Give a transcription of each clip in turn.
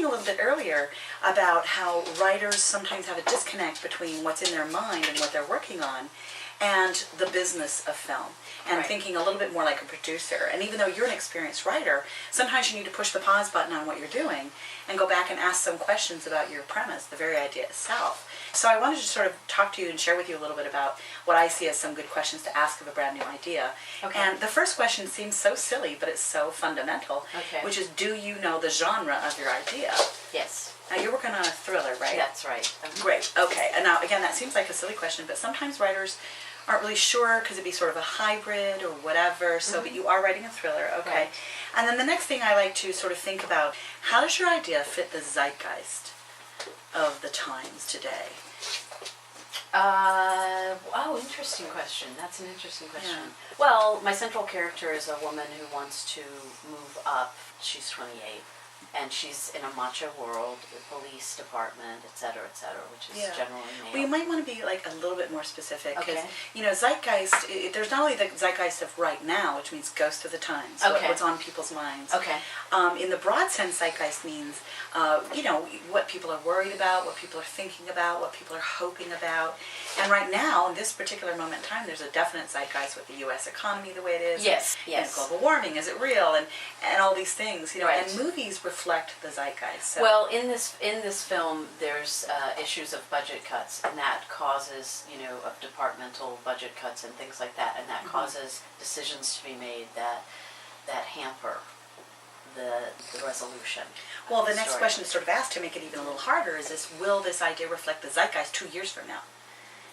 a little bit earlier about how writers sometimes have a disconnect between what's in their mind and what they're working on and the business of film, and thinking a little bit more like a producer. And even though you're an experienced writer, sometimes you need to push the pause button on what you're doing and go back and ask some questions about your premise, the very idea itself. So I wanted to sort of talk to you and share with you a little bit about what I see as some good questions to ask of a brand new idea. Okay. And the first question seems so silly, but it's so fundamental, which is, do you know the genre of your idea? Yes. Now, you're working on a thriller, right? That's right. Great. Okay. And now, again, that seems like a silly question, but sometimes writers aren't really sure because it'd be sort of a hybrid or whatever. So, but you are writing a thriller, okay? Right. And then the next thing I like to sort of think about, how does your idea fit the zeitgeist of the times today? Interesting question. That's an interesting question. Yeah. Well, my central character is a woman who wants to move up. She's 28. And she's in a macho world, a police department, et cetera, which is generally male. Well, you might want to be like a little bit more specific because, Okay. you know, zeitgeist, there's not only the zeitgeist of right now, which means ghost of the times, Okay. what's on people's minds. Okay. In the broad sense, zeitgeist means, you know, what people are worried about, what people are thinking about, what people are hoping about. And right now, in this particular moment in time, there's a definite zeitgeist with the U.S. economy the way it is. Yes, And yes. global warming, is it real? And all these things, you know, Right. and movies reflect the zeitgeist. So. Well, in this film, there's issues of budget cuts, and that causes, you know, of departmental budget cuts and things like that, and that causes decisions to be made that hamper the resolution. Well, of the next story. question to sort of ask to make it even a little harder is this: will this idea reflect the zeitgeist 2 years from now?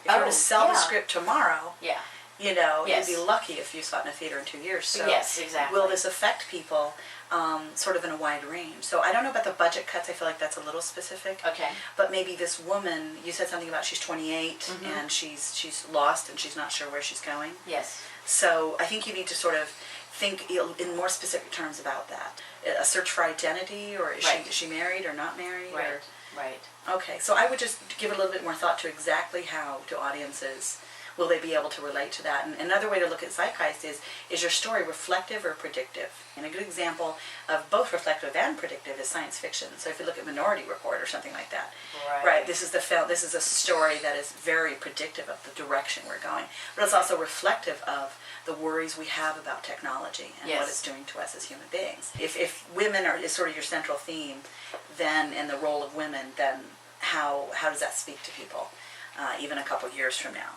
If you were to sell the script tomorrow, Yeah. you know, Yes. you'd be lucky if you saw it in a theater in 2 years. So Yes, exactly. will this affect people sort of in a wide range? So I don't know about the budget cuts. I feel like that's a little specific. Okay. But maybe this woman, you said something about she's 28 and she's lost and she's not sure where she's going. Yes. So I think you need to sort of think in more specific terms about that. A search for identity, or is she married or not married? Right. Or, Right. okay, so I would just give it a little bit more thought to exactly how to audiences will they be able to relate to that. And another way to look at zeitgeist is your story reflective or predictive? And a good example of both reflective and predictive is science fiction. So if you look at Minority Report or something like that, right? This is the film. This is a story that is very predictive of the direction we're going, but it's also reflective of the worries we have about technology and what it's doing to us as human beings. If women is sort of your central theme, then and the role of women, then how does that speak to people, even a couple years from now?